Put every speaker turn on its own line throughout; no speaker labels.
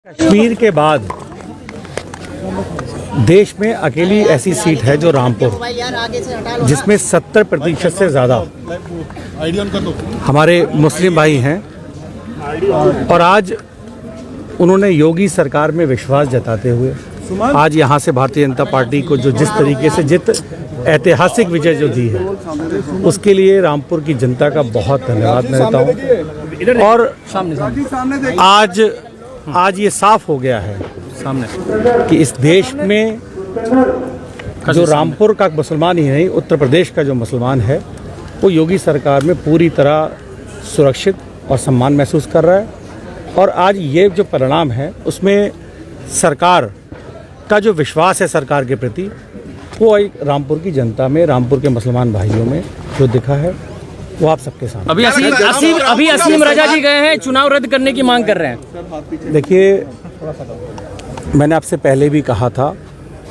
कश्मीर के बाद देश में अकेली ऐसी सीट है जो रामपुर, जिसमें 70% से ज़्यादा हमारे मुस्लिम भाई हैं। और आज उन्होंने योगी सरकार में विश्वास जताते हुए आज यहाँ से भारतीय जनता पार्टी को जो जिस तरीके से ऐतिहासिक विजय जो दी है, उसके लिए रामपुर की जनता का बहुत धन्यवाद मैं देता हूँ। और आज ये साफ हो गया है सामने कि इस देश में जो रामपुर का मुसलमान ही नहीं, उत्तर प्रदेश का जो मुसलमान है वो योगी सरकार में पूरी तरह सुरक्षित और सम्मान महसूस कर रहा है। और आज ये जो परिणाम है उसमें सरकार का जो विश्वास है सरकार के प्रति, वो एक रामपुर की जनता में, रामपुर के मुसलमान भाइयों में जो दिखा है वो आप सबके सामने।
अभी असीम रजा जी गए हैं, चुनाव रद्द करने की मांग कर रहे हैं।
देखिए, मैंने आपसे पहले भी कहा था,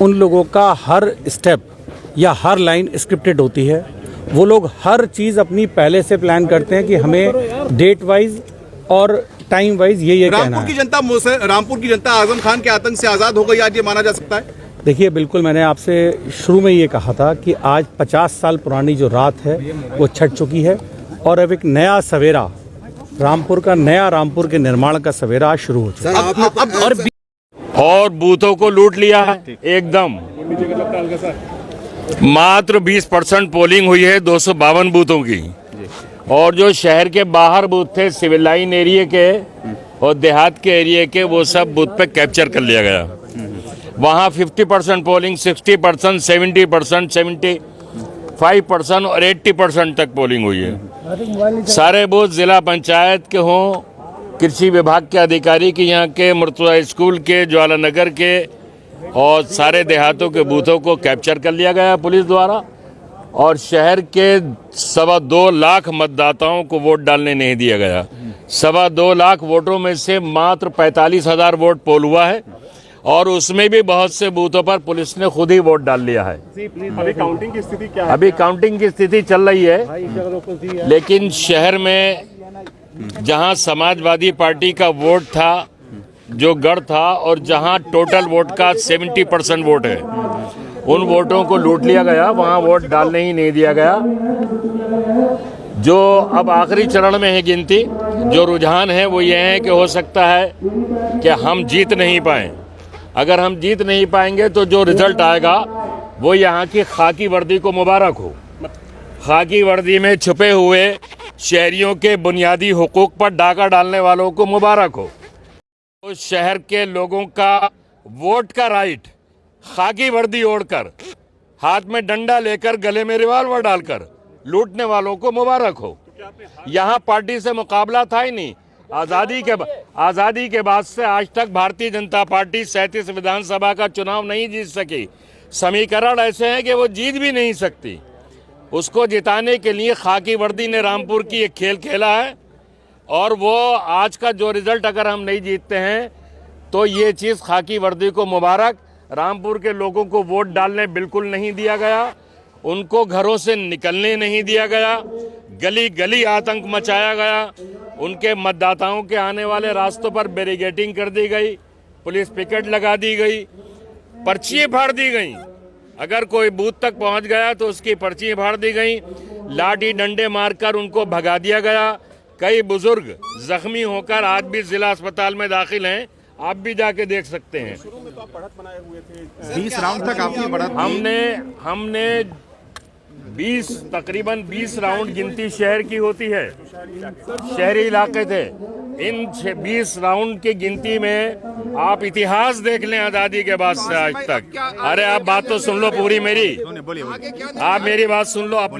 उन लोगों का हर स्टेप या हर लाइन स्क्रिप्टेड होती है। वो लोग हर चीज़ अपनी पहले से प्लान करते हैं कि हमें डेट वाइज और टाइम वाइज ये कहना है।
रामपुर की जनता आजम खान के आतंक से आज़ाद हो गई, आज ये माना जा सकता है?
देखिए, बिल्कुल, मैंने आपसे शुरू में ये कहा था कि आज 50 साल पुरानी जो रात है वो छट चुकी है और अब एक नया सवेरा, रामपुर का नया रामपुर के निर्माण का सवेरा आज शुरू हो चुका है।
और बूथों को लूट लिया है एकदम। मात्र 20% पोलिंग हुई है 252 बूथों की। और जो शहर के बाहर बूथ थे, सिविल लाइन एरिया के और देहात के एरिया के, वो सब बूथ पे कैप्चर कर लिया गया। वहाँ 50% पोलिंग, 60%, 70%, 75% और 80% तक पोलिंग हुई है। सारे बूथ जिला पंचायत के हों, कृषि विभाग के अधिकारी के, यहाँ के मुर्तुजा स्कूल के, ज्वाला नगर के और सारे देहातों के बूथों को कैप्चर कर लिया गया पुलिस द्वारा। और शहर के 2.25 लाख मतदाताओं को वोट डालने नहीं दिया गया। 2.25 लाख वोटों में से मात्र 45,000 वोट पोल हुआ है और उसमें भी बहुत से बूथों पर पुलिस ने खुद ही वोट डाल लिया है।
अभी काउंटिंग की स्थिति क्या है?
अभी काउंटिंग की स्थिति चल रही है, लेकिन शहर में जहां समाजवादी पार्टी का वोट था, जो गढ़ था, और जहां टोटल वोट का 70% वोट है, उन वोटों को लूट लिया गया। वहां वोट डालने ही नहीं दिया गया। जो अब आखिरी चरण में है गिनती, जो रुझान है वो ये है कि हो सकता है कि हम जीत नहीं पाएं। अगर हम जीत नहीं पाएंगे तो जो रिजल्ट आएगा वो यहाँ की खाकी वर्दी को मुबारक हो। खाकी वर्दी में छुपे हुए शहरियों के बुनियादी हुकूक पर डाका डालने वालों को मुबारक हो। तो शहर के लोगों का वोट का राइट खाकी वर्दी ओढ़कर, हाथ में डंडा लेकर, गले में रिवॉल्वर डालकर लूटने वालों को मुबारक हो। यहाँ पार्टी से मुकाबला था ही नहीं। आज़ादी के बाद से आज तक भारतीय जनता पार्टी 37 विधानसभा का चुनाव नहीं जीत सकी। समीकरण ऐसे हैं कि वो जीत भी नहीं सकती। उसको जिताने के लिए खाकी वर्दी ने रामपुर की एक खेल खेला है। और वो आज का जो रिजल्ट, अगर हम नहीं जीतते हैं तो ये चीज़ खाकी वर्दी को मुबारक। रामपुर के लोगों को वोट डालने बिल्कुल नहीं दिया गया, उनको घरों से निकलने नहीं दिया गया, गली गली आतंक मचाया गया, उनके मतदाताओं के आने वाले रास्तों पर बैरिकेडिंग कर दी गई, पुलिस पिकेट लगा दी गई, पर्चियाँ फाड़ दी गई। अगर कोई बूथ तक पहुंच गया तो उसकी पर्चियाँ फाड़ दी गई, लाठी डंडे मारकर उनको भगा दिया गया। कई बुजुर्ग जख्मी होकर आज भी जिला अस्पताल में दाखिल हैं, आप भी जाके देख सकते हैं।
शुरू में तो आप बढ़त बनाए हुए थे, 20 राउंड तक आपकी बढ़त।
हमने तकरीबन 20 राउंड गिनती शहर की होती है, शहरी इलाके थे। इन 20 राउंड की गिनती में आप इतिहास देख लें आज़ादी के बाद से आज तक। अरे आप बात तो सुन लो पूरी मेरी, आप मेरी बात सुन लो अपनी।